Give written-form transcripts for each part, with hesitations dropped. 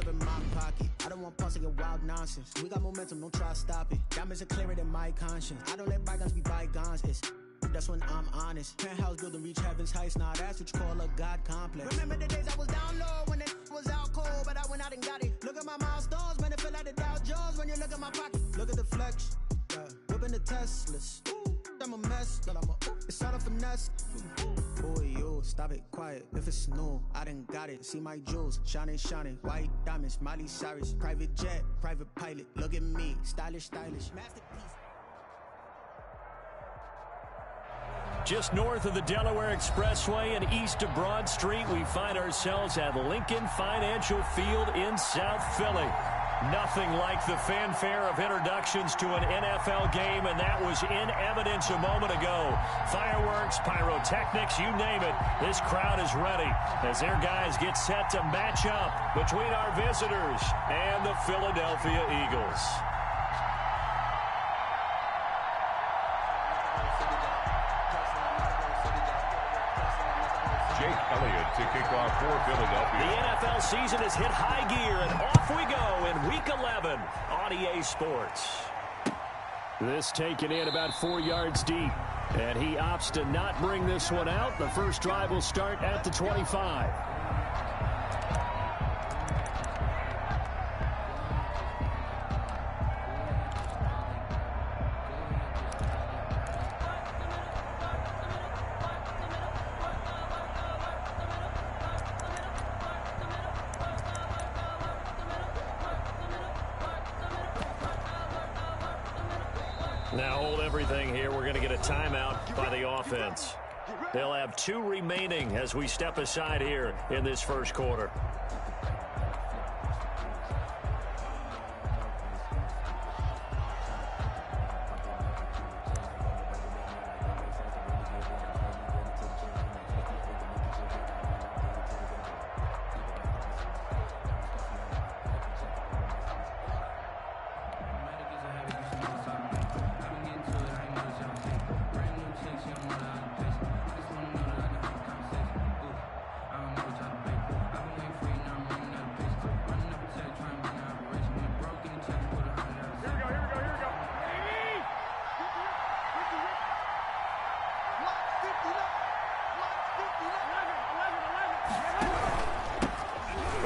grip in my pocket. I don't want pulse and wild nonsense. We got momentum, don't try to stop it. Diamonds are clearer than my conscience. I don't let bygones be bygones. That's when I'm honest. Penthouse building, reach heaven's heights. Nah, that's what you call a God complex. Remember the days I was down low when it was out cold, but I went out and got it. Look at my milestones, man, it feel like the Dow Jones when you look at my pocket. Look at the flex, whipping the Teslas. I'm a mess, but it's all a finesse. Boy, you stop it, quiet. If it's new, I done got it. See my jewels, shining, white diamonds, Miley Cyrus, private jet, private pilot. Look at me, stylish, masterpiece. Just north of the Delaware Expressway and east of Broad Street, we find ourselves at Lincoln Financial Field in South Philly. Nothing like the fanfare of introductions to an NFL game, and that was in evidence a moment ago. Fireworks, pyrotechnics, you name it. This crowd is ready as their guys get set to match up between our visitors and the Philadelphia Eagles. To kick off for Philadelphia. The NFL season has hit high gear, and off we go in Week 11 on EA Sports. This taken in about 4 yards deep, and he opts to not bring this one out. The first drive will start at the 25. Now hold everything here. We're going to get a timeout by the offense. They'll have 2 remaining as we step aside here in this first quarter.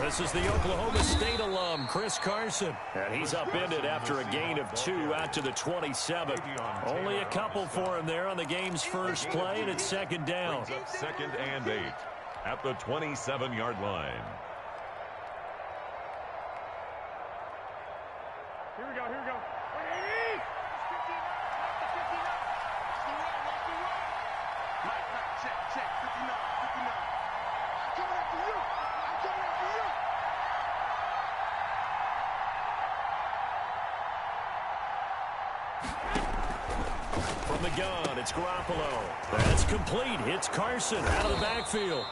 This is the Oklahoma State alum, Chris Carson. And he's upended after a gain of 2 out to the 27. Only a couple for him there on the game's first play, and it's second down. Second and 8 at the 27-yard line. Here we go. Check. 59. I'm coming after you. From the gun, it's Garoppolo. That's complete. It's Carson out of the backfield.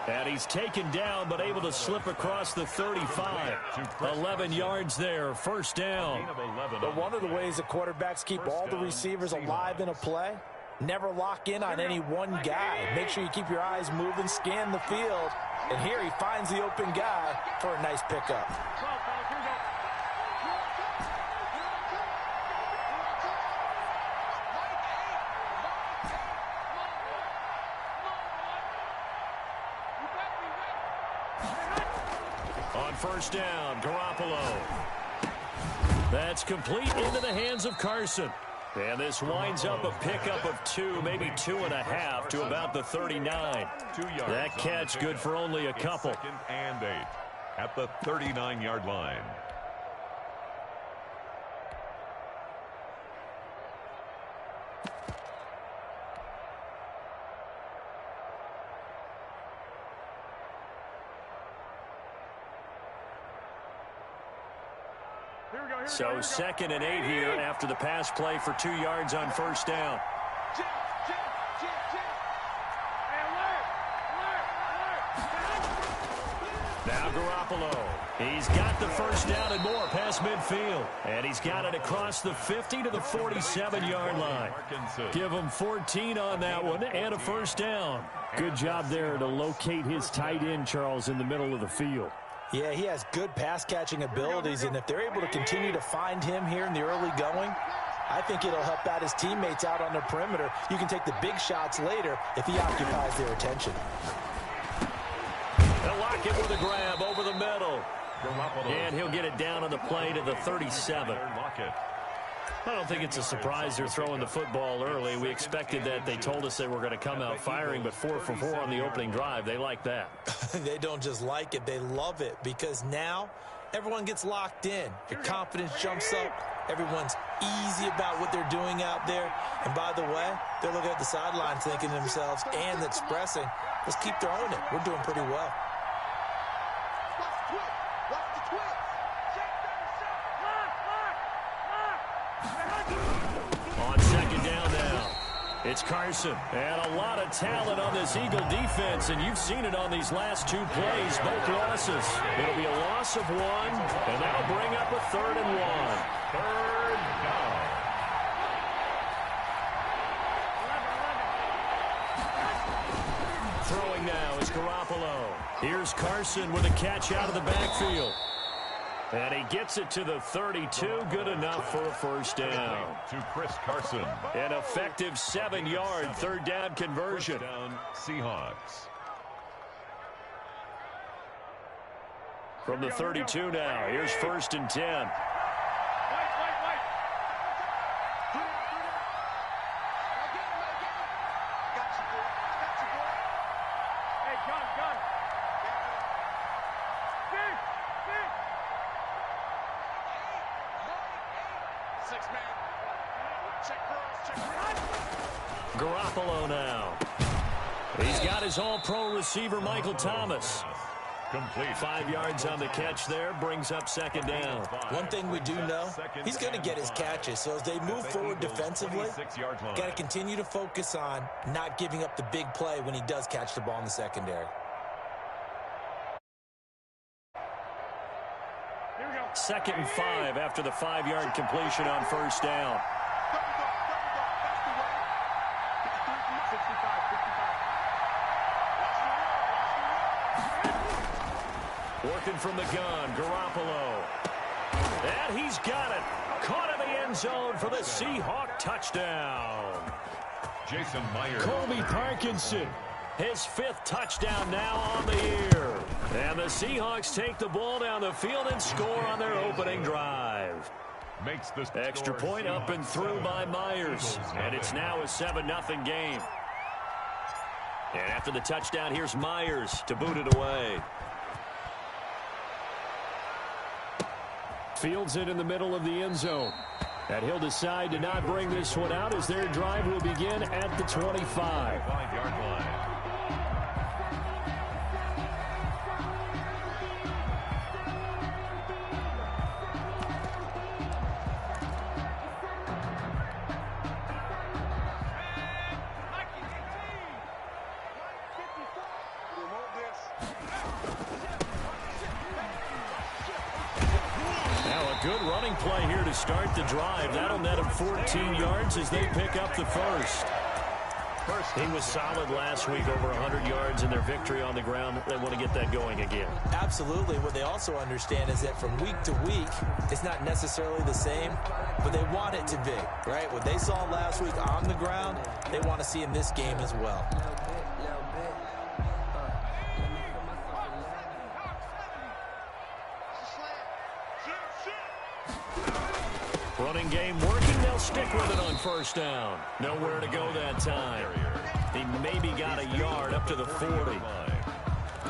And he's taken down, but able to slip across the 35. 11 yards there, first down. But one of the ways the quarterbacks keep all the receivers alive in a play, never lock in on any one guy. Make sure you keep your eyes moving, scan the field. And here he finds the open guy for a nice pickup. On first down, Garoppolo. That's complete into the hands of Carson. And this winds up a pickup of 2, maybe 2.5 to about the 39. 2 yards. That catch good for only a couple. Second and 8 at the 39-yard line. So second and 8 here after the pass play for 2 yards on first down. Now Garoppolo. He's got the first down and more past midfield. And he's got it across the 50 to the 47-yard line. Give him 14 on that one and a first down. Good job there to locate his tight end, Charles, in the middle of the field. Yeah, he has good pass-catching abilities, and if they're able to continue to find him here in the early going, I think it'll help out his teammates out on the perimeter. You can take the big shots later if he occupies their attention. They'll lock it with a grab over the middle. And he'll get it down on the play to the 37. I don't think it's a surprise they're throwing the football early. We expected that. They told us they were going to come out firing, but 4 for 4 on the opening drive. They like that. They don't just like it, they love it, because now everyone gets locked in. Your confidence jumps up. Everyone's easy about what they're doing out there. And by the way, they're looking at the sidelines thinking to themselves and expressing, let's keep throwing it. We're doing pretty well. On second down now, it's Carson. And a lot of talent on this Eagle defense, and you've seen it on these last 2 plays, both losses. It'll be a loss of 1, and that'll bring up a 3rd and 1. Third down. Throwing now is Garoppolo. Here's Carson with a catch out of the backfield. And he gets it to the 32. Good enough for a first down. To Chris Carson. An effective 7-yard third down conversion. First down, Seahawks. From the 32 now, here's 1st and 10. Garoppolo now. He's got his all-pro receiver, Michael Thomas. Complete. 5 yards on the catch there, brings up second down. One thing we do know, he's going to get his catches. So as they move forward defensively, got to continue to focus on not giving up the big play when he does catch the ball in the secondary. Second and 5 after the 5-yard completion on first down. Working from the gun, Garoppolo. And he's got it. Caught in the end zone for the Seahawk touchdown. Jason Myers. Colby Parkinson, his 5th touchdown now on the year. And the Seahawks take the ball down the field and score on their opening drive. Makes this extra point up and through by Myers. And it's now a 7-0 game. And after the touchdown, here's Myers to boot it away. Fields it in the middle of the end zone. And he'll decide to not bring this one out as their drive will begin at the 25. 5-yard line. Good running play here to start the drive. That'll net him 14 yards as they pick up the first. He was solid last week, over 100 yards in their victory on the ground. They want to get that going again. Absolutely. What they also understand is that from week to week, it's not necessarily the same, but they want it to be, right? What they saw last week on the ground, they want to see in this game as well. Running game working. They'll stick with it on first down. Nowhere to go that time. He maybe got a yard up to the 40.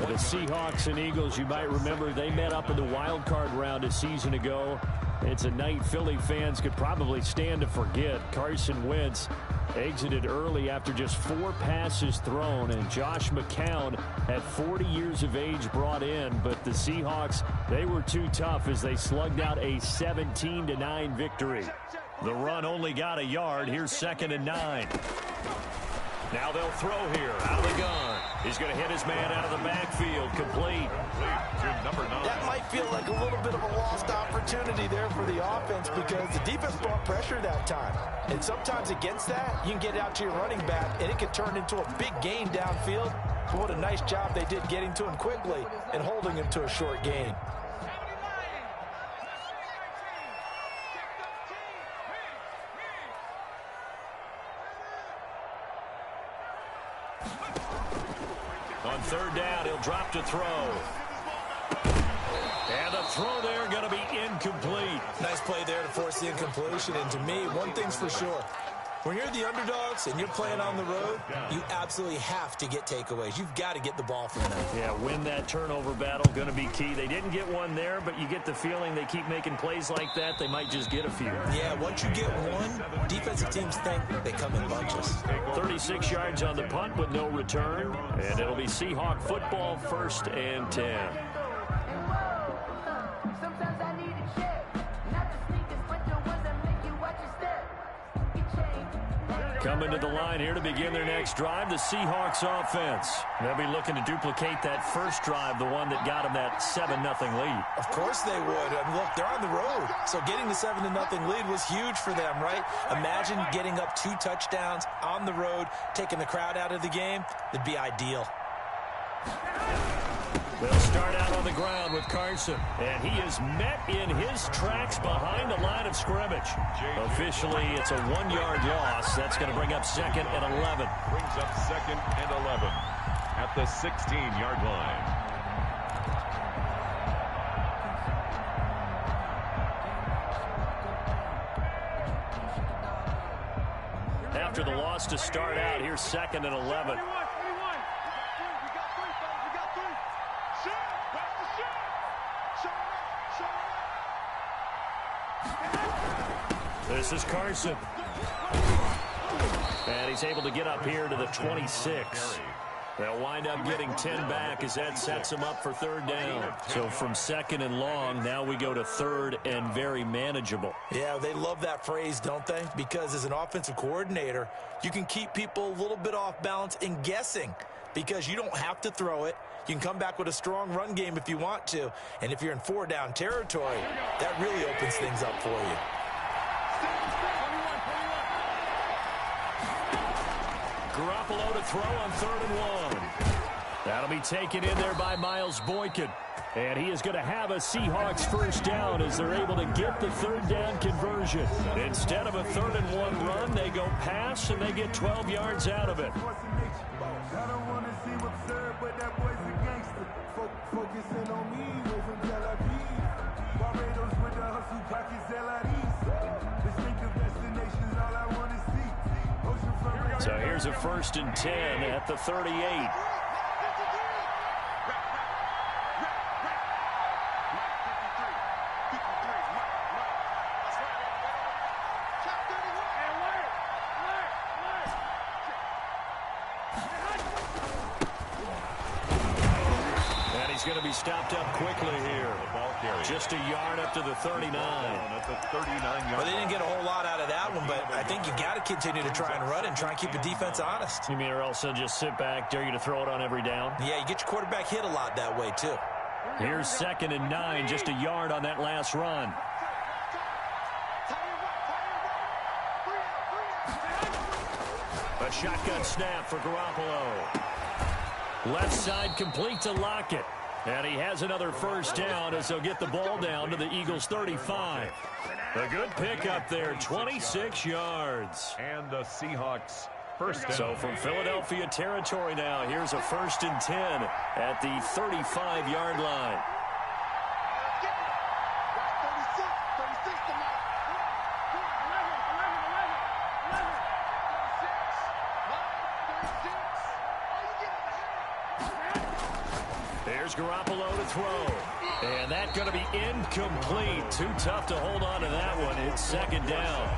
The Seahawks and Eagles, you might remember, they met up in the wild card round a season ago. It's a night Philly fans could probably stand to forget. Carson Wentz exited early after just 4 passes thrown, and Josh McCown at 40 years of age brought in, but the Seahawks, they were too tough as they slugged out a 17-9 victory. The run only got a yard. Here's 2nd and 9. Now they'll throw here out of the gun. He's going to hit his man out of the backfield. Complete. To number 9. That might feel like a little bit of a lost opportunity there for the offense because the defense brought pressure that time. And sometimes against that, you can get it out to your running back, and it can turn into a big gain downfield. But what a nice job they did getting to him quickly and holding him to a short gain. On third down, he'll drop to throw. And the throw there going to be incomplete. Nice play there to force the incompletion. And to me, one thing's for sure. When you're the underdogs and you're playing on the road, you absolutely have to get takeaways. You've got to get the ball from them. Yeah, win that turnover battle, going to be key. They didn't get one there, but you get the feeling they keep making plays like that, they might just get a few. Yeah, once you get one, defensive teams think they come in bunches. 36 yards on the punt with no return, and it'll be Seahawk football, 1st and 10. Coming to the line here to begin their next drive, the Seahawks offense. They'll be looking to duplicate that first drive, the one that got them that 7-0 lead. Of course they would. I mean, look, they're on the road. So getting the 7-0 lead was huge for them, right? Imagine getting up 2 touchdowns on the road, taking the crowd out of the game. It'd be ideal. They'll start out on the ground with Carson, and he is met in his tracks behind the line of scrimmage. Officially, it's a 1-yard loss. That's going to bring up 2nd and 11. Brings up 2nd and 11 at the 16-yard line. After the loss to start out, here's 2nd and 11. This is Carson. And he's able to get up here to the 26. They'll wind up getting 10 back as that sets him up for 3rd down. So from 2nd and long, now we go to 3rd and very manageable. Yeah, they love that phrase, don't they? Because as an offensive coordinator, you can keep people a little bit off balance and guessing because you don't have to throw it. You can come back with a strong run game if you want to. And if you're in 4-down territory, that really opens things up for you. Garoppolo to throw on 3rd and 1. That'll be taken in there by Miles Boykin. And he is going to have a Seahawks 1st down as they're able to get the 3rd down conversion. Instead of a 3rd and 1 run, they go pass and they get 12 yards out of it. I don't want to seem absurd, but that boy's a gangster. Focusing on me, way from Tel Aviv. Barbados with the hustle pockets, LLE. Distinctive destinations, all I want to see. So here's a 1st and 10 at the 38. He's going to be stopped up quickly here. Just a yard up to the 39. Well, they didn't get a whole lot out of that one, but I think you got to continue to try and run and try and keep the defense honest. You mean or else they'll just sit back, dare you to throw it on every down? Yeah, you get your quarterback hit a lot that way, too. Here's 2nd and 9, just a yard on that last run. A shotgun snap for Garoppolo. Left side complete to Lockett. And he has another 1st down as they'll get the ball down to the Eagles' 35. A good pickup there, 26 yards. And the Seahawks 1st down. So from Philadelphia territory now, here's a 1st and 10 at the 35-yard line. There's Garoppolo to throw. And that's going to be incomplete. Too tough to hold on to that one. It's 2nd down.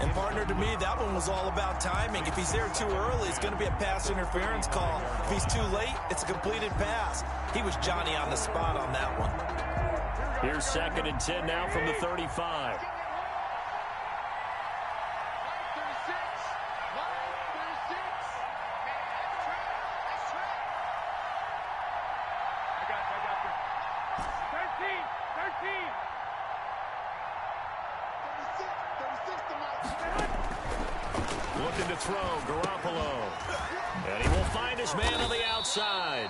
And, partner, to me, that one was all about timing. If he's there too early, it's going to be a pass interference call. If he's too late, it's a completed pass. He was Johnny on the spot on that one. Here's 2nd and 10 now from the 35. Looking to throw, Garoppolo. And he will find his man on the outside.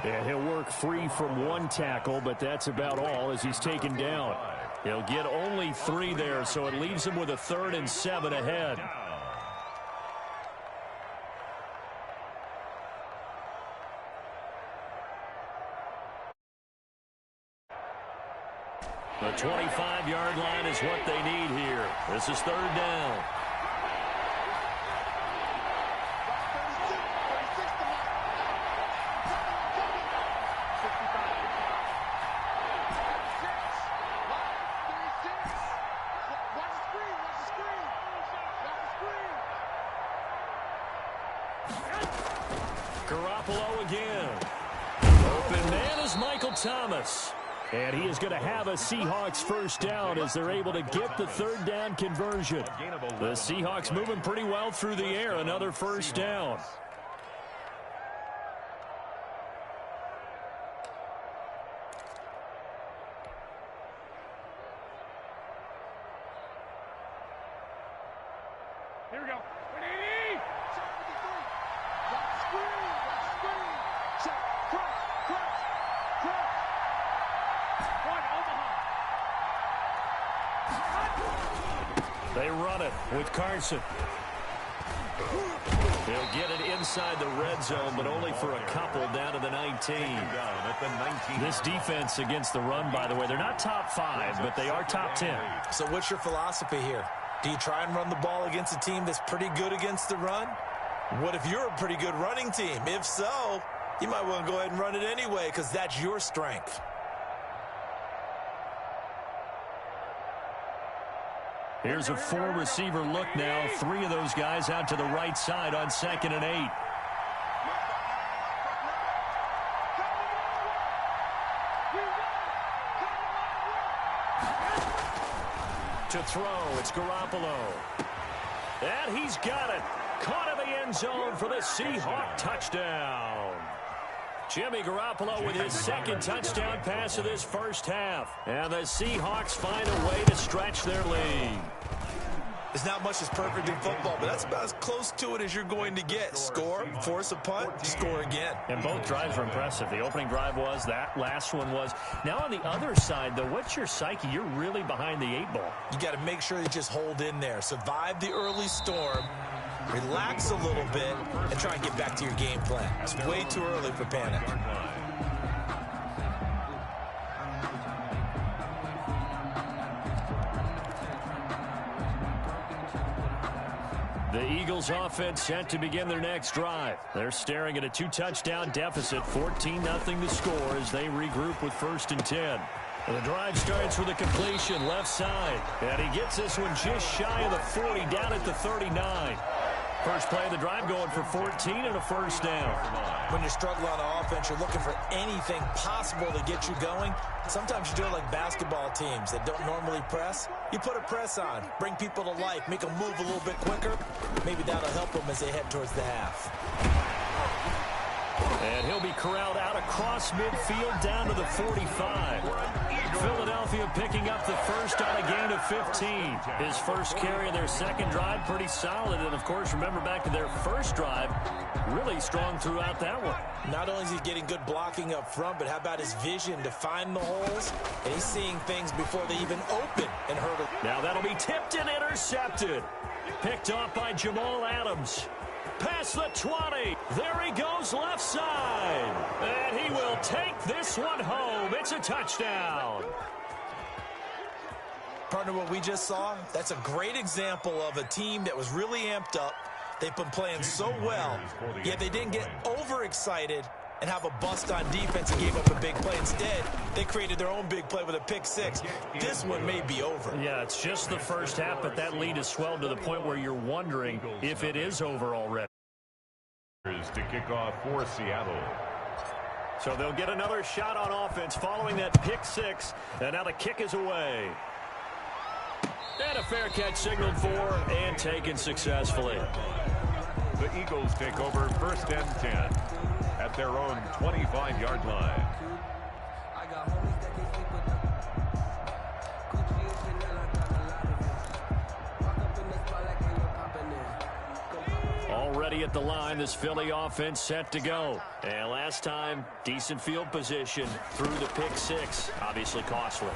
And he'll work free from one tackle, but that's about all as he's taken down. He'll get only 3 there, so it leaves him with a 3rd and 7 ahead. The 25-yard line is what they need here. This is 3rd down. Garoppolo again. Open man is Michael Thomas. And he is going to have a Seahawks first down as they're able to get the 3rd down conversion. The Seahawks moving pretty well through the air. Another first down. Here we go. They run it with Carson. They'll get it inside the red zone, but only for a couple down to the 19. This defense against the run, by the way, they're not top 5, but they are top 10. So what's your philosophy here? Do you try and run the ball against a team that's pretty good against the run? What if you're a pretty good running team? If so, you might want to go ahead and run it anyway because that's your strength. Here's a 4-receiver look now. 3 of those guys out to the right side on 2nd and 8. To throw, it's Garoppolo. And he's got it. Caught in the end zone for the Seahawk touchdown. Jimmy Garoppolo with his 2nd touchdown pass of this first half. And the Seahawks find a way to stretch their lead. There's not much that's perfect in football, but that's about as close to it as you're going to get. Score, force a punt, score again. And both drives were impressive. The opening drive was, that last one was. Now on the other side, though, what's your psyche? You're really behind the 8 ball. You got to make sure you just hold in there. Survive the early storm. Relax a little bit and try and get back to your game plan. It's way too early for panic. The Eagles offense set to begin their next drive. They're staring at a 2-touchdown deficit, 14-0 to score as they regroup with 1st and 10. The drive starts with a completion left side. And he gets this one just shy of the 40 down at the 39. First play of the drive going for 14 and a first down. When you're struggling on offense, you're looking for anything possible to get you going. Sometimes you do it like basketball teams that don't normally press. You put a press on, bring people to life, make them move a little bit quicker. Maybe that'll help them as they head towards the half. And he'll be corralled out across midfield down to the 45. Philadelphia picking up the first on a gain of 15. His first carry of their second drive, pretty solid. And, of course, remember back to their first drive, really strong throughout that one. Not only is he getting good blocking up front, but how about his vision to find the holes? And he's seeing things before they even open and hurt him. Now that'll be tipped and intercepted. Picked off by Jamal Adams. Past the 20. There he goes left side. And he will take this one home. It's a touchdown. Partner, what we just saw, that's a great example of a team that was really amped up. They've been playing so well, yet they didn't get overexcited and have a bust on defense and gave up a big play. Instead, they created their own big play with a pick six. This one may be over. Yeah, it's just the first half, but that lead has swelled to the point where you're wondering if it is over already. To kick off for Seattle. So they'll get another shot on offense following that pick six, and now the kick is away. And a fair catch signaled for and taken successfully. The Eagles take over 1st and 10 at their own 25-yard line. ready at the line. This Philly offense set to go. And last time, decent field position through the pick six. Obviously costly.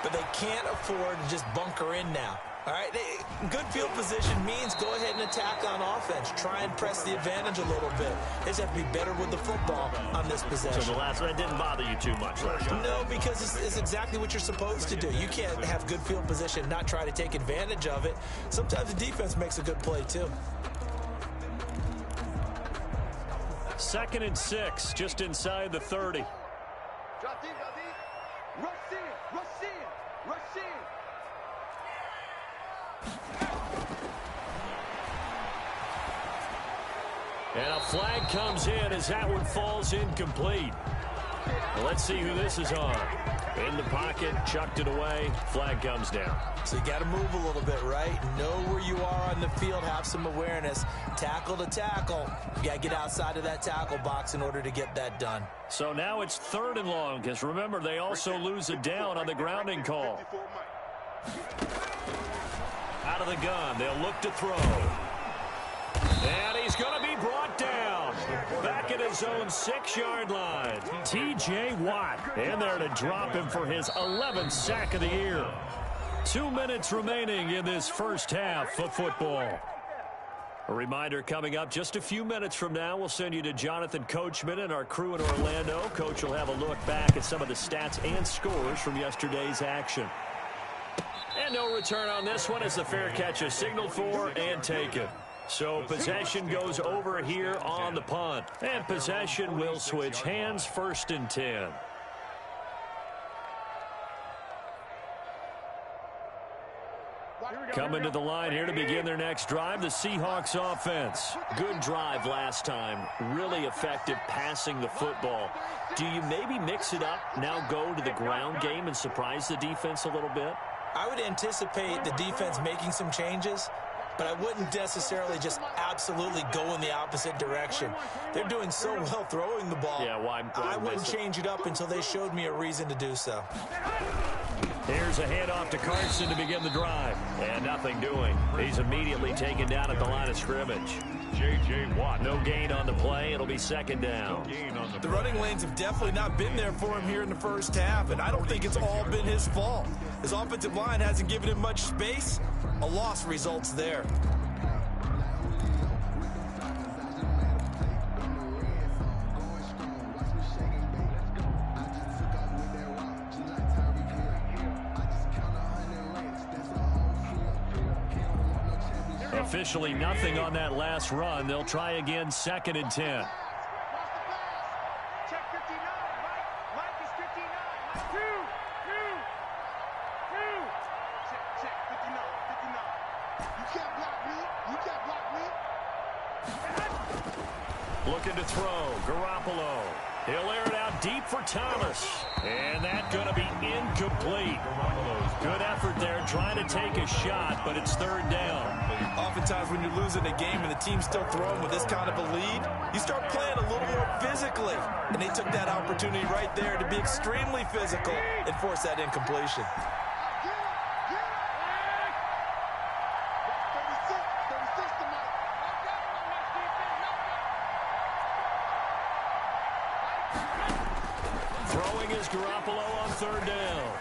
But they can't afford to just bunker in now. All right, good field position means go ahead and attack on offense. Try and press the advantage a little bit. They just have to be better with the football on this possession. So the last one didn't bother you too much last time? No, because it's exactly what you're supposed to do. You can't have good field position and not try to take advantage of it. Sometimes the defense makes a good play, too. 2nd and 6, just inside the 30. Drop deep, drop deep. Rush in, rush in, rush in. And a flag comes in as that one falls incomplete. Well, let's see who this is on. In the pocket, chucked it away, flag comes down. So you got to move a little bit, right? Know where you are on the field, have some awareness. Tackle to tackle. You got to get outside of that tackle box in order to get that done. So now it's 3rd and long, because remember, they also lose a down on the grounding call. Out of the gun, they'll look to throw. And he's going to be brought down. Back at his own 6-yard line. T.J. Watt in there to drop him for his 11th sack of the year. 2 minutes remaining in this first half of football. A reminder coming up just a few minutes from now. We'll send you to Jonathan Coachman and our crew in Orlando. Coach will have a look back at some of the stats and scores from yesterday's action. And no return on this one as the fair catch is signaled for and taken. So possession goes over here on the punt. And possession will switch hands, 1st and 10. Coming to the line here to begin their next drive, the Seahawks offense. Good drive last time. Really effective passing the football. Do you maybe mix it up, now go to the ground game and surprise the defense a little bit? I would anticipate the defense making some changes, but I wouldn't necessarily just absolutely go in the opposite direction. They're doing so well throwing the ball. Yeah, why I wouldn't change it up until they showed me a reason to do so. Here's a handoff to Carson to begin the drive. And nothing doing. He's immediately taken down at the line of scrimmage. J.J. Watt. No gain on the play. It'll be 2nd down. The running lanes have definitely not been there for him here in the first half, and I don't think it's all been his fault. His offensive line hasn't given him much space. A loss results there. Officially nothing on that last run. They'll try again, 2nd and 10. Check 59. Mike is 59. Check 59. You can't block me. You can't block me. Looking to throw. Garoppolo. He'll air it out deep for Thomas. And that's going to be incomplete. Good effort there trying to take a shot, but it's 3rd down. Oftentimes when you're losing a game and the team's still throwing with this kind of a lead, you start playing a little more physically. And they took that opportunity right there to be extremely physical and force that incompletion. Throwing is Garoppolo on 3rd down.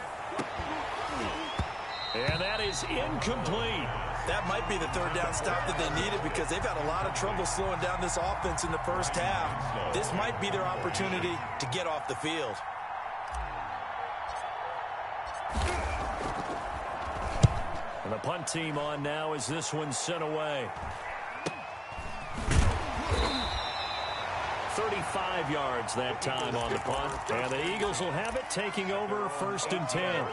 And that is incomplete. That might be the 3rd down stop that they needed because they've had a lot of trouble slowing down this offense in the first half. This might be their opportunity to get off the field. And the punt team on now as this one's sent away. 35 yards that time on the punt. And the Eagles will have it, taking over 1st and 10.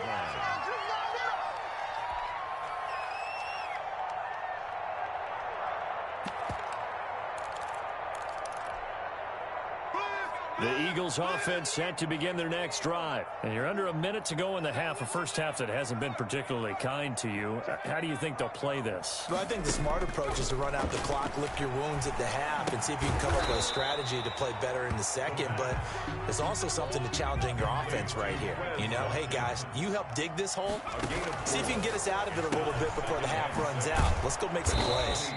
Eagles offense set to begin their next drive. And you're under a minute to go in the half, a first half that hasn't been particularly kind to you. How do you think they'll play this? Well, I think the smart approach is to run out the clock, lick your wounds at the half, and see if you can come up with a strategy to play better in the second. But there's also something to challenging your offense right here. You know, hey, guys, you help dig this hole. See if you can get us out of it a little bit before the half runs out. Let's go make some plays.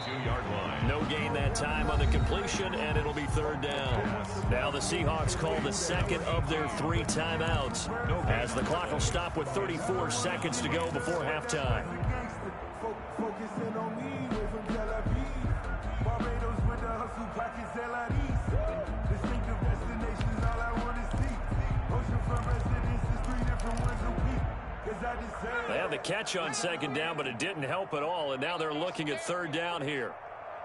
No gain that time on the completion, and it'll be third down. Now the Seahawks call the second of their 3 timeouts as the clock will stop with 34 seconds to go before halftime. Focusing on me, way from LLE. Barbados with the hustle pockets, LLE. Distinctive destinations, all I want to see. Oceanfront residences, 3 different ones a week. They had the catch on second down, but it didn't help at all, and now they're looking at third down here.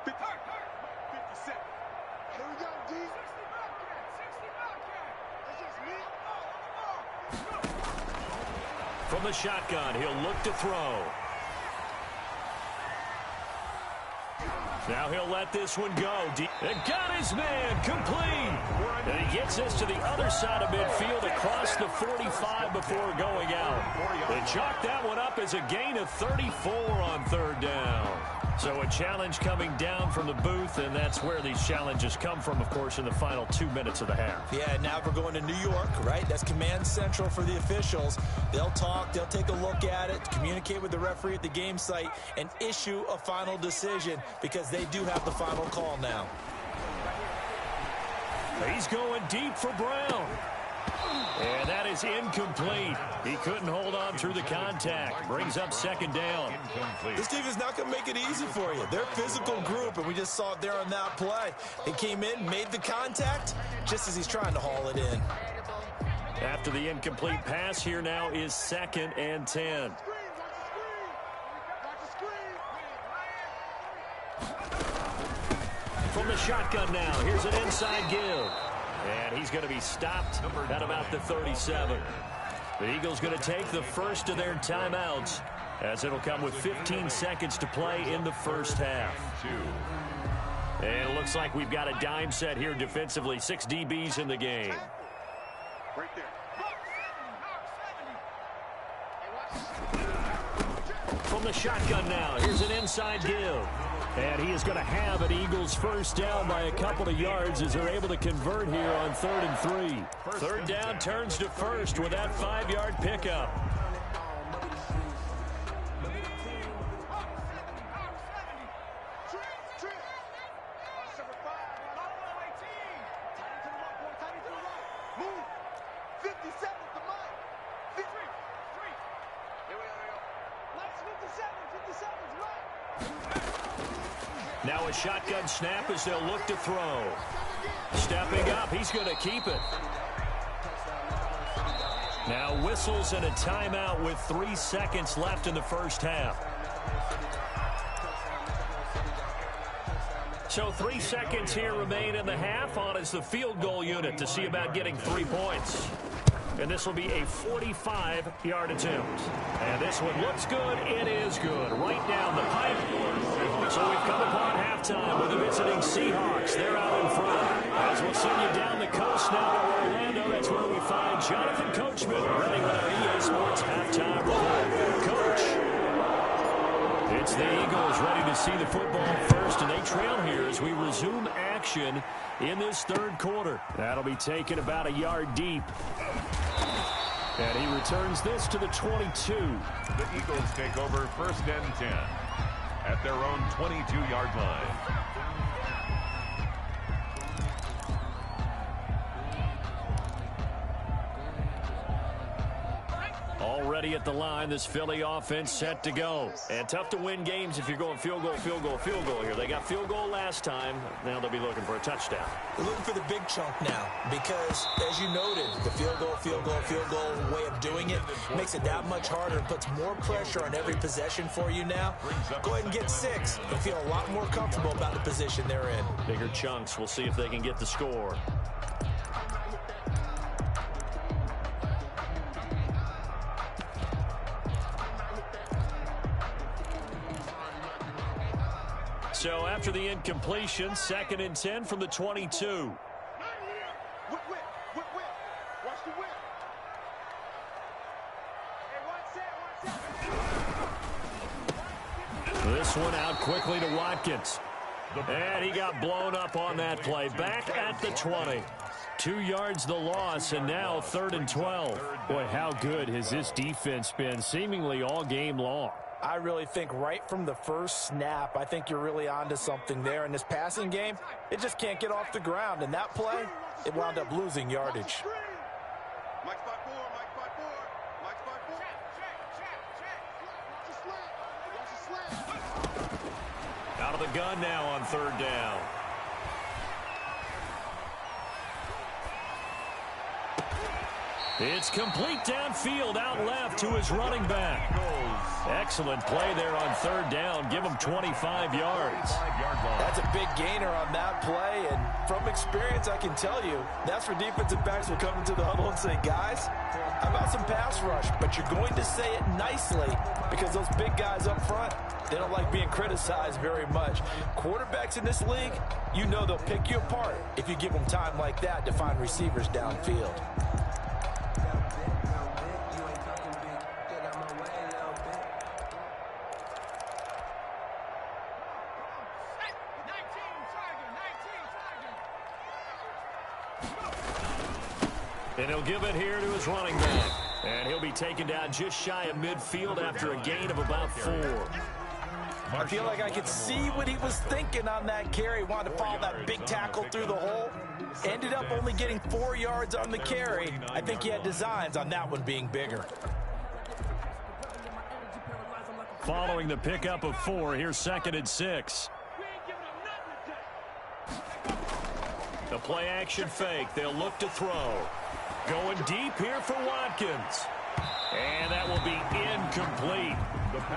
57. Here we go, D. 60 From the shotgun, he'll look to throw. Now he'll let this one go. And got his man complete. And he gets this to the other side of midfield across the 45 before going out. They chalk that one up as a gain of 34 on third down. So a challenge coming down from the booth, and that's where these challenges come from, of course, in the final 2 minutes of the half. Yeah, now we're going to New York, right? That's command central for the officials. They'll talk, they'll take a look at it, communicate with the referee at the game site, and issue a final decision because they do have the final call now. He's going deep for Brown. And that is incomplete. He couldn't hold on through the contact. Brings up second down. This team is not going to make it easy for you. They're a physical group, and we just saw it there on that play. He came in, made the contact, just as he's trying to haul it in. After the incomplete pass, here now is 2nd and 10. From the shotgun now, here's an inside give. And he's going to be stopped at about the 37. The Eagles going to take the first of their timeouts as it'll come with 15 seconds to play in the first half. And it looks like we've got a dime set here defensively. 6 DBs in the game. Right there. From the shotgun now, here's an inside give. And he is going to have an Eagles first down by a couple of yards as they're able to convert here on 3rd and 3. Third down turns to first with that 5-yard pickup. Now a shotgun snap as they'll look to throw. Stepping up, he's going to keep it. Now whistles and a timeout with 3 seconds left in the first half. So 3 seconds here remain in the half on as the field goal unit to see about getting 3 points. And this will be a 45-yard attempt. And this one looks good. It is good. Right down the pipe. So we've come upon halftime with the visiting Seahawks. They're out in front. As we'll send you down the coast now to Orlando, that's where we find Jonathan Coachman running with our EA Sports halftime report. Coach, it's the Eagles ready to see the football first, and they trail here as we resume action in this third quarter. That'll be taken about a yard deep. And he returns this to the 22. The Eagles take over 1st and 10 at their own 22-yard line. Already at the line, this Philly offense set to go. And tough to win games if you're going field goal, field goal, field goal here. They got field goal last time. Now they'll be looking for a touchdown. They're looking for the big chunk now because, as you noted, the field goal way of doing it makes it that much harder and puts more pressure on every possession for you now. Go ahead and get 6 and feel a lot more comfortable about the position they're in. Bigger chunks. We'll see if they can get the score. So after the incompletion, 2nd and 10 from the 22. Wait. This one out quickly to Watkins. And he got blown up on that play. Back at the 20. 2 yards the loss, and now 3rd and 12. Boy, how good has this defense been seemingly all game long? I really think right from the first snap, I think you're really onto something there. In this passing game, it just can't get off the ground. And that play, it wound up losing yardage. Mike's by 4, Mike's by 4, Mike's by 4. Out of the gun now on 3rd down. It's complete downfield, out left to his running back. Excellent play there on 3rd down. Give him 25 yards. That's a big gainer on that play, and from experience, I can tell you, that's where defensive backs will come into the huddle and say, guys, how about some pass rush? But you're going to say it nicely because those big guys up front, they don't like being criticized very much. Quarterbacks in this league, you know they'll pick you apart if you give them time like that to find receivers downfield. And he'll give it here to his running back. And he'll be taken down just shy of midfield after a gain of about 4. I feel like I could see what he was thinking on that carry. Wanted to follow that big tackle through the hole. Ended up only getting 4 yards on the carry. I think he had designs on that one being bigger. Following the pickup of 4, here's 2nd and 6. The play action fake. They'll look to throw. Going deep here for Watkins. And that will be incomplete.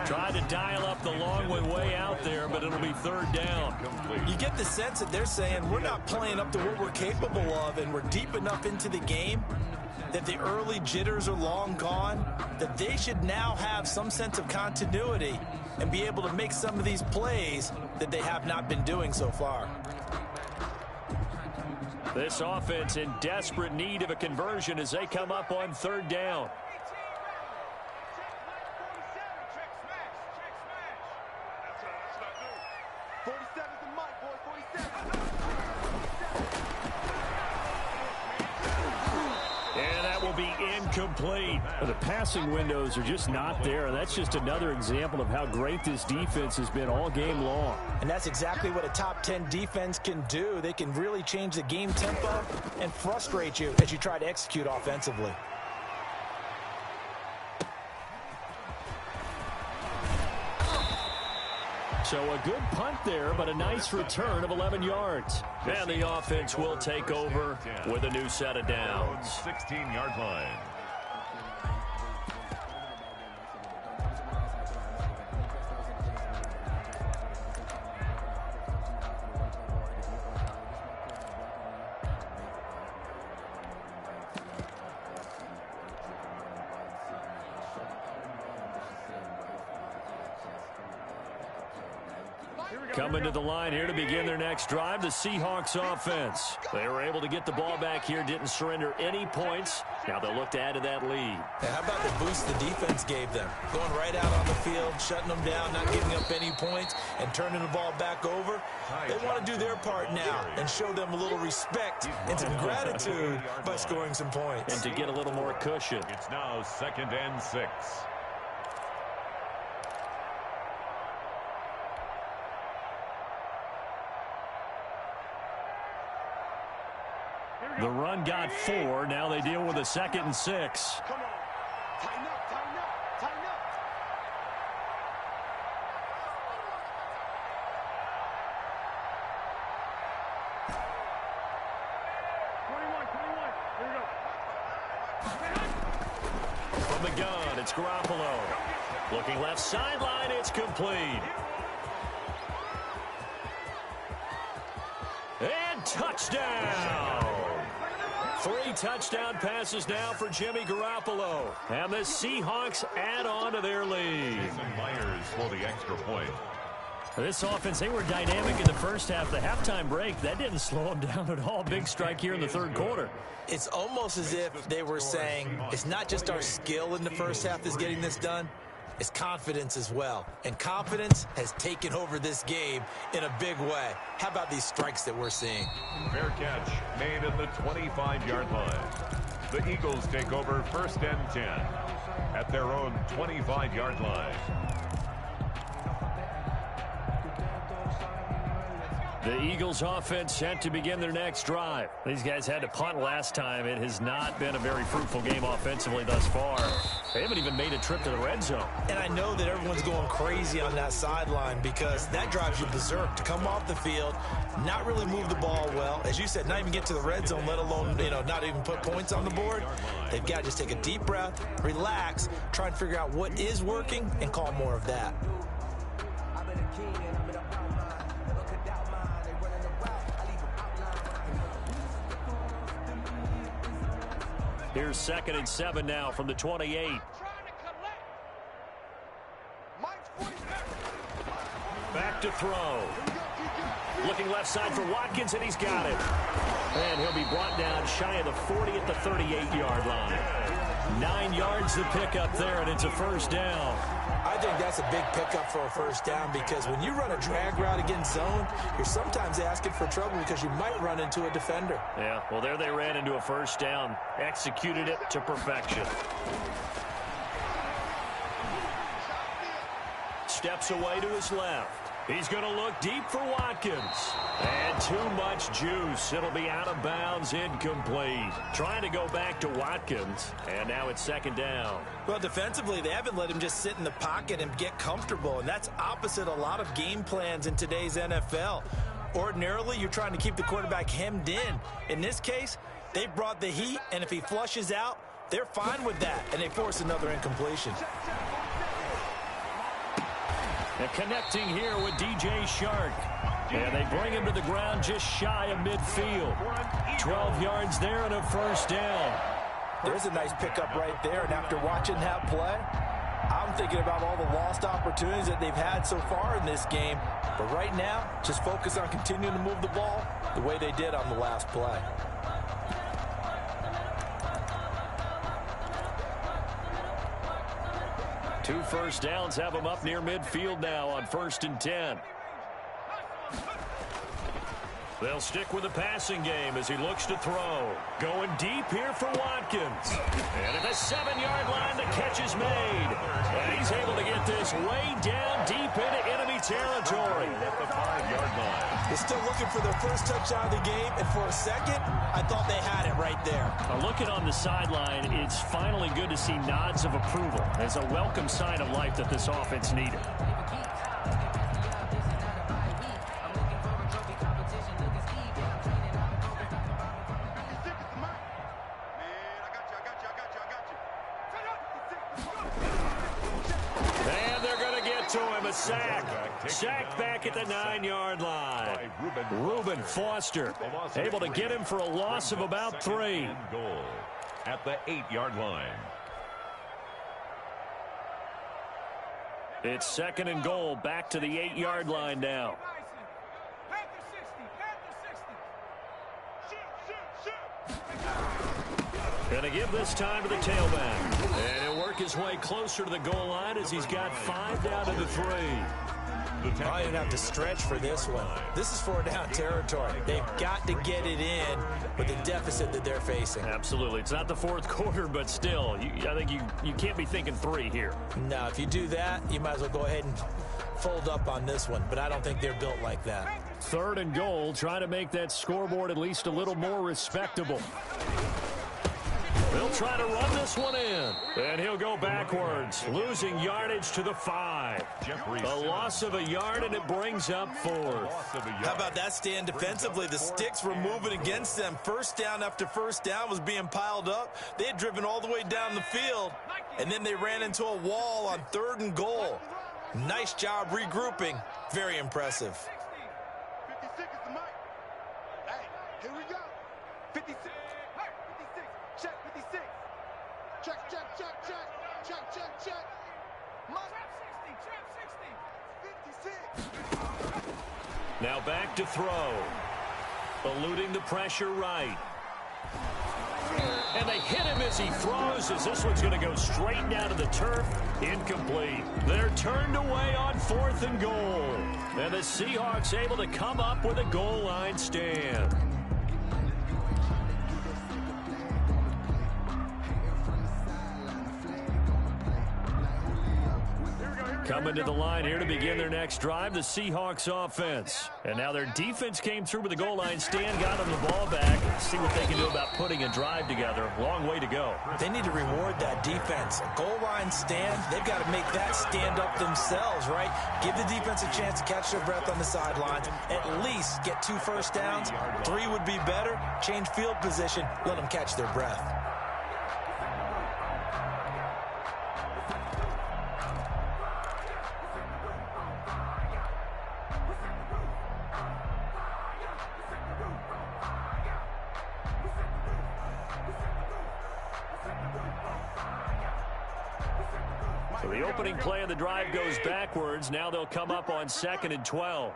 Tried to dial up the long one way out there, but it'll be 3rd down. You get the sense that they're saying we're not playing up to what we're capable of, and we're deep enough into the game that the early jitters are long gone, that they should now have some sense of continuity and be able to make some of these plays that they have not been doing so far. This offense in desperate need of a conversion as they come up on 3rd down. And that will be incomplete. Well, the passing windows are just not there. That's just another example of how great this defense has been all game long. And that's exactly what a top 10 defense can do. They can really change the game tempo and frustrate you as you try to execute offensively. So a good punt there, but a nice return of 11 yards. And the offense will take over with a new set of downs. 16-yard line. Coming to the line here to begin their next drive, the Seahawks offense. They were able to get the ball back here, didn't surrender any points. Now they'll look to add to that lead. And how about the boost the defense gave them? Going right out on the field, shutting them down, not giving up any points, and turning the ball back over. They want to do their part now and show them a little respect and some gratitude by scoring some points. And to get a little more cushion. It's now 2nd and 6. The run got 4. Now they deal with a 2nd and 6. Come on. Tighten up, tighten up, tighten up. From the gun, it's Garoppolo. Looking left sideline, it's complete. And touchdown! 3 touchdown passes now for Jimmy Garoppolo. And the Seahawks add on to their lead. Myers for the extra point. This offense, they were dynamic in the first half. The halftime break, that didn't slow them down at all. Big strike here in the 3rd quarter. It's almost as if they were saying, it's not just our skill in the first half that's getting this done. is confidence as well. And confidence has taken over this game in a big way. How about these strikes that we're seeing? Fair catch made at the 25-yard line. The Eagles take over 1st and 10 at their own 25-yard line. The Eagles offense set to begin their next drive. These guys had to punt last time. It has not been a very fruitful game offensively thus far. They haven't even made a trip to the red zone. And I know that everyone's going crazy on that sideline because that drives you berserk to come off the field, not really move the ball well. As you said, not even get to the red zone, let alone, not even put points on the board. They've got to just take a deep breath, relax, try and figure out what is working and call more of that. Here's 2nd and 7 now from the 28. Back to throw. Looking left side for Watkins, and he's got it. And he'll be brought down shy of the 40 at the 38-yard line. 9 yards to pick up there, and it's a first down. I think that's a big pickup for a first down because when you run a drag route against zone, you're sometimes asking for trouble because you might run into a defender. Yeah, well, there they ran into a first down. Executed it to perfection. Steps away to his left. He's going to look deep for Watkins. And too much juice. It'll be out of bounds, incomplete. Trying to go back to Watkins, and now it's 2nd down. Well, defensively, they haven't let him just sit in the pocket and get comfortable, and that's opposite a lot of game plans in today's NFL. Ordinarily, you're trying to keep the quarterback hemmed in. In this case, they brought the heat, and if he flushes out, they're fine with that, and they force another incompletion. And connecting here with DJ Shark. And they bring him to the ground just shy of midfield. 12 yards there and a first down. There's a nice pickup right there, and after watching that play, I'm thinking about all the lost opportunities that they've had so far in this game. But right now, just focus on continuing to move the ball the way they did on the last play. Two first downs have him up near midfield now on 1st and 10. They'll stick with the passing game as he looks to throw. Going deep here for Watkins. And at the 7-yard line, the catch is made. And he's able to get this way down deep into enemy territory. At the 5-yard line. They're still looking for their first touchdown of the game, and for a second, I thought they had it right there. Looking on the sideline, it's finally good to see nods of approval. It's a welcome sign of life that this offense needed. Sack back at the 9-yard line. Reuben Foster able to get him for a loss of about 3. Goal at the 8-yard line. It's 2nd and goal, back to the 8-yard line now. Gonna give this time to the tailback. And he'll work his way closer to the goal line as he's got 5 down to the 3. I didn't have to stretch for this one. This is 4-down territory. They've got to get it in with the deficit that they're facing. Absolutely. It's not the 4th quarter, but still, I think you can't be thinking 3 here. No, if you do that, you might as well go ahead and fold up on this one, but I don't think they're built like that. 3rd and goal, trying to make that scoreboard at least a little more respectable. They'll try to run this one in. And he'll go backwards, losing yardage to the 5. A loss of a yard, and it brings up 4th. How about that stand defensively? The sticks were moving against them. First down after first down was being piled up. They had driven all the way down the field, and then they ran into a wall on 3rd and goal. Nice job regrouping. Very impressive. 56 is the mic. Hey, here we go. 56. Check 56. Check. Trap 60. 56. Now back to throw. Eluding the pressure right. And they hit him as he throws, as this one's going to go straight down to the turf. Incomplete. They're turned away on 4th and goal. And the Seahawks able to come up with a goal line stand. Coming to the line here to begin their next drive, the Seahawks offense. And now their defense came through with the goal line stand, got them the ball back. See what they can do about putting a drive together. Long way to go. They need to reward that defense. A goal line stand, they've got to make that stand up themselves, right? Give the defense a chance to catch their breath on the sidelines. At least get 2 first downs. 3 would be better. Change field position. Let them catch their breath. So the opening play of the drive goes backwards. Now they'll come up on 2nd and 12.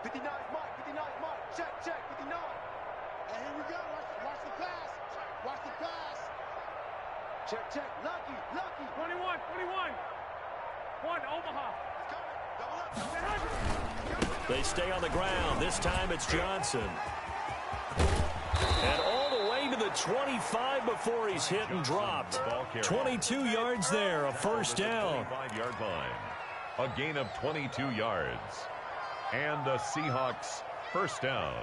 59 Mike, check, 59. And here we go, watch the pass. Watch the pass. Check, lucky. 21. 1, Omaha. They stay on the ground. This time it's Johnson. And all the way to the 25 before he's hit and dropped. 22 yards there, a first down. 5-yard line. A gain of 22 yards. And the Seahawks first down.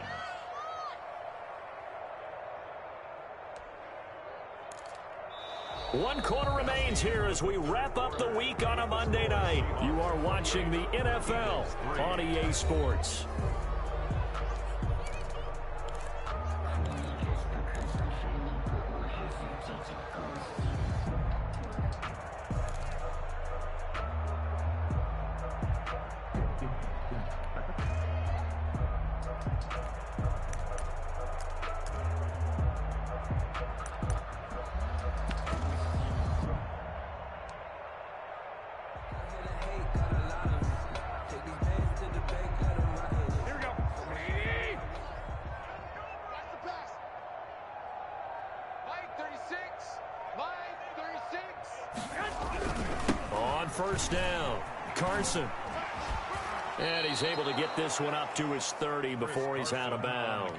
One quarter remains here as we wrap up the week on a Monday night. You are watching the NFL on EA Sports. First down, Carson. And he's able to get this one up to his 30 before he's out of bounds.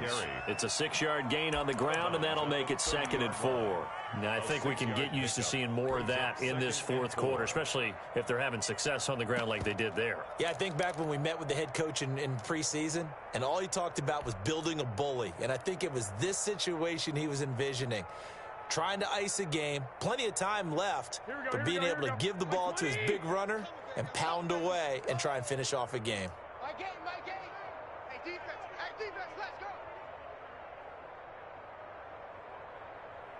It's a 6-yard gain on the ground, and that'll make it 2nd and 4. Now, I think we can get used to seeing more of that in this 4th quarter, especially if they're having success on the ground like they did there. Yeah, I think back when we met with the head coach in preseason, and all he talked about was building a bully. And I think it was this situation he was envisioning. Trying to ice a game, plenty of time left, but being able to give the ball to his big runner and pound away and try and finish off a game. My game. Hey, defense, let's go.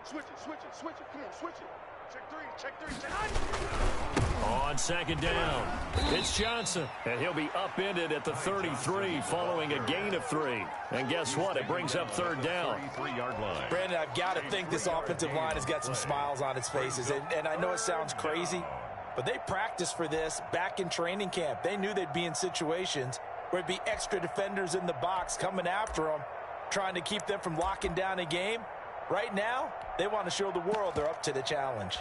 Switch it. Come on, switch it. Check three. On 2nd down, it's Johnson, and he'll be upended at the 33 following a gain of 3. And guess what? It brings up 3rd down. 33-yard line. Brandon, I've got to think this offensive line has got some smiles on its faces. And I know it sounds crazy, but they practiced for this back in training camp. They knew they'd be in situations where it'd be extra defenders in the box coming after them, trying to keep them from locking down a game. Right now, they want to show the world they're up to the challenge.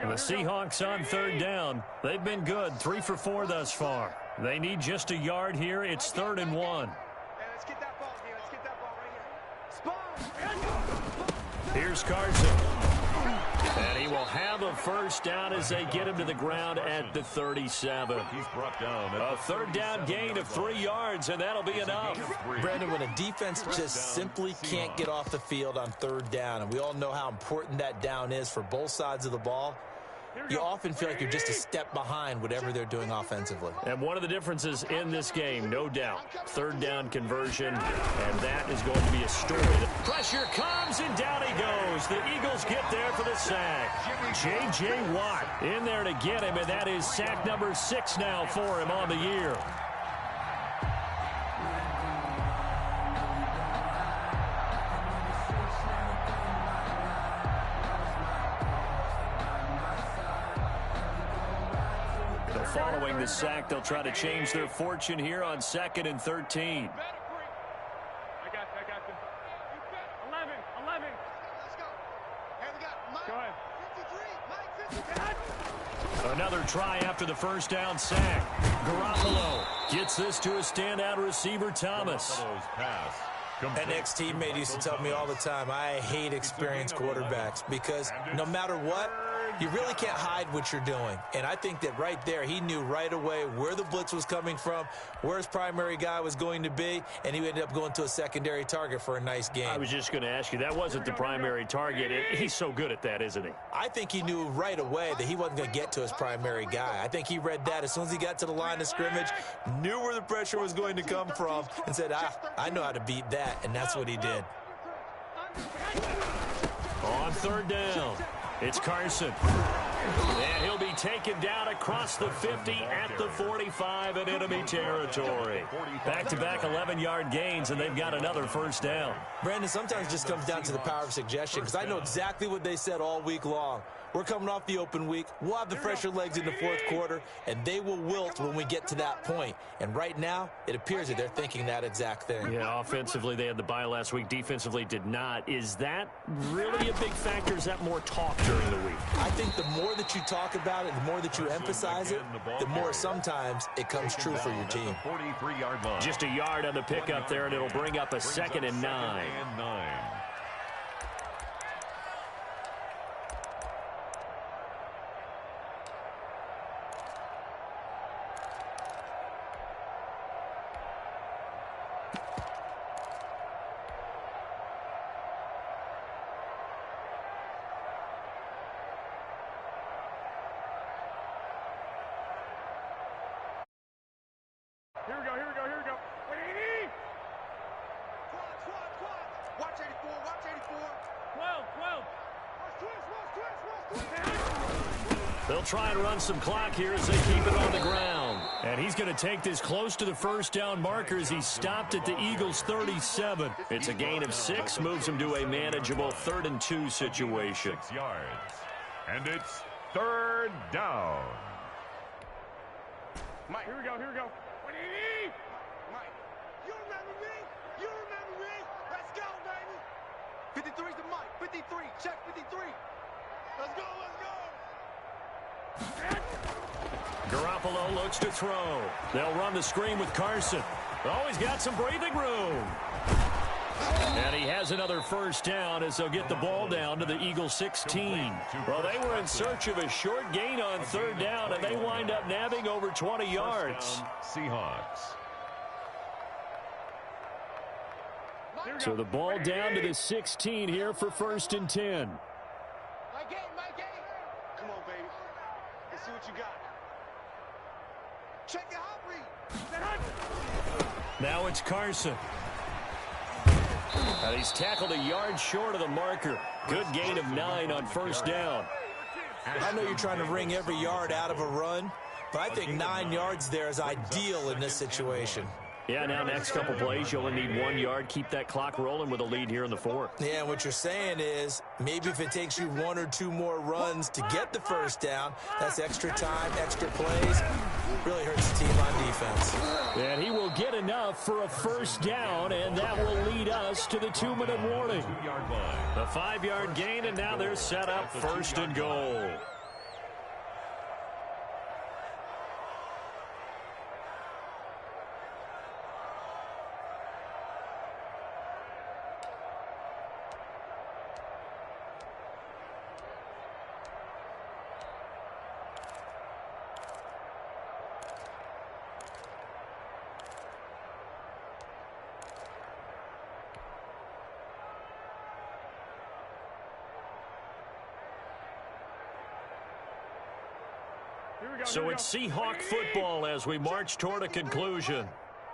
And the Seahawks on 3rd down. They've been good, 3 for 4 thus far. They need just a yard here. It's 3rd and 1. Hey, let's get that ball, D. Let's get that ball right here. Here's Carson. And he will have a first down as they get him to the ground at the 37. He's brought down. A 3rd down gain of 3 yards, and that'll be enough. Brandon, when a defense just simply can't get off the field on 3rd down, and we all know how important that down is for both sides of the ball, you often feel like you're just a step behind whatever they're doing offensively. And one of the differences in this game, no doubt, 3rd down conversion, and that is going to be a story. The pressure comes, and down he goes. The Eagles get there for the sack. J.J. Watt in there to get him, and that is sack number 6 now for him on the year. Following the sack, they'll try to change their fortune here on 2nd and 13. I got you. Another try after the first down sack. Garoppolo gets this to a standout receiver, Thomas. An ex-teammate used to tell me all the time, I hate experienced quarterbacks because no matter what, you really can't hide what you're doing. And I think that right there, he knew right away where the blitz was coming from, where his primary guy was going to be, and he ended up going to a secondary target for a nice game. I was just going to ask you, that wasn't the primary target. He's so good at that, isn't he? I think he knew right away that he wasn't going to get to his primary guy. I think he read that as soon as he got to the line of scrimmage, knew where the pressure was going to come from, and said, I know how to beat that, and that's what he did. On third down, it's Carson. And he'll be taken down across the 50 at the 45 in enemy territory. Back-to-back 11-yard gains, and they've got another first down. Brandon, sometimes it just comes down to the power of suggestion, because I know exactly what they said all week long. We're coming off the open week. We'll have the fresher legs in the fourth quarter, and they will wilt when we get to that point. And right now, it appears that they're thinking that exact thing. Yeah, offensively, they had the bye last week. Defensively, did not. Is that really a big factor? Is that more talk during the week? I think the more that you talk about it, the more that you emphasize it, the more sometimes it comes true for your team. Just a yard on the pickup there, and it'll bring up a 2nd and 9. Here we go. Wait, Squad. Watch 84, watch 84. 12. They'll try and run some clock here as they keep it on the ground. And he's going to take this close to the first down marker as he stopped at the Eagles' 37. It's a gain of 6, moves him to a manageable 3rd and 2 situation. 6 yards. And it's 3rd down. Mike, here we go. Wait, Mike, you remember me? Let's go, baby. 53's the Mike. 53, check 53. Let's go. Garoppolo looks to throw. They'll run the screen with Carson. Oh, he's got some breathing room. And he has another first down as they'll get the ball down to the Eagles' 16. Well, they were in search of a short gain on 3rd down, and they wind up nabbing over 20 yards. Seahawks. So the ball down to the 16 here for 1st and 10. My game. Come on, baby. Let's see what you got. Check your hot read. Now it's Carson. And he's tackled a yard short of the marker. Good gain of 9 on 1st down. I know you're trying to wring every yard out of a run, but I think 9 yards there is ideal in this situation. Yeah, now next couple plays, you only need 1 yard. Keep that clock rolling with a lead here in the 4th. Yeah, what you're saying is maybe if it takes you 1 or 2 more runs to get the first down, that's extra time, extra plays. Really hurts the team on defense. And he will get enough for a first down, and that will lead us to the 2-minute warning. A 5-yard gain, and now they're set up 1st and goal. So it's Seahawk football as we march toward a conclusion.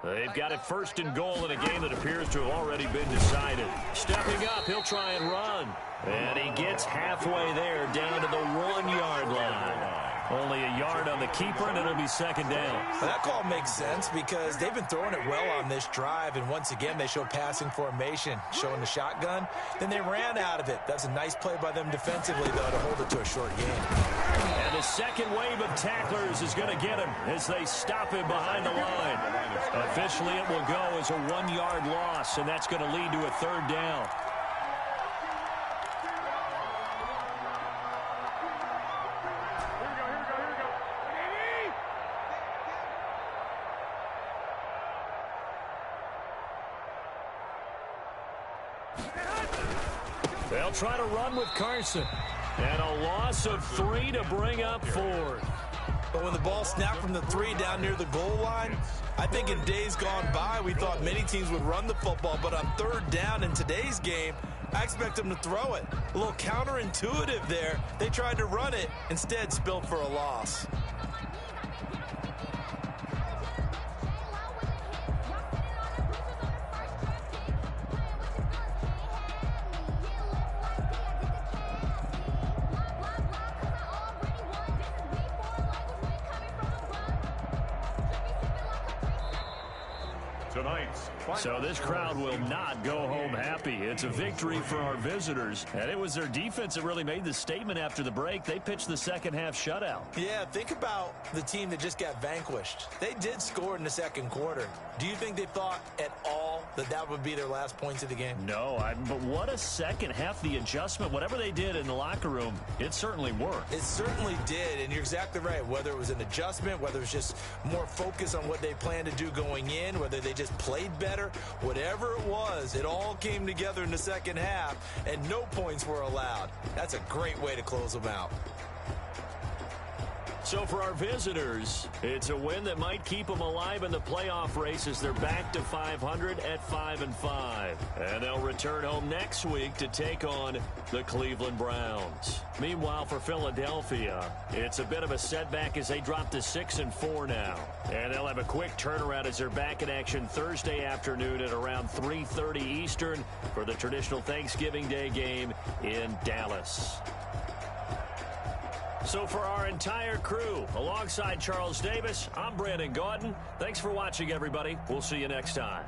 They've got it 1st and goal in a game that appears to have already been decided. Stepping up, he'll try and run. And he gets halfway there, down to the 1-yard line. Only a yard on the keeper, and it'll be 2nd down. Well, that call makes sense because they've been throwing it well on this drive, and once again, they show passing formation, showing the shotgun. Then they ran out of it. That's a nice play by them defensively, though, to hold it to a short game. And the second wave of tacklers is going to get him as they stop him behind the line. Officially, it will go as a 1-yard loss, and that's going to lead to a 3rd down. They'll try to run with Carson. And a loss of 3 to bring up 4th. But when the ball snapped from the 3 down near the goal line, I think in days gone by, we thought many teams would run the football. But on 3rd down in today's game, I expect them to throw it. A little counterintuitive there. They tried to run it, instead spilled for a loss. So this crowd will not go home happy. It's a victory for our visitors. And it was their defense that really made the statement after the break. They pitched the second half shutout. Yeah, think about the team that just got vanquished. They did score in the second quarter. Do you think they thought at all that that would be their last points of the game? No, but what a second half. The adjustment, whatever they did in the locker room, it certainly worked. It certainly did, and you're exactly right. Whether it was an adjustment, whether it was just more focus on what they planned to do going in, whether they just played better, whatever it was, it all came together in the second half, and no points were allowed. That's a great way to close them out. So for our visitors, it's a win that might keep them alive in the playoff race as they're back to 500 at 5-5. And they'll return home next week to take on the Cleveland Browns. Meanwhile, for Philadelphia, it's a bit of a setback as they drop to 6-4 now. And they'll have a quick turnaround as they're back in action Thursday afternoon at around 3:30 Eastern for the traditional Thanksgiving Day game in Dallas. So for our entire crew, alongside Charles Davis, I'm Brandon Gaudin. Thanks for watching, everybody. We'll see you next time.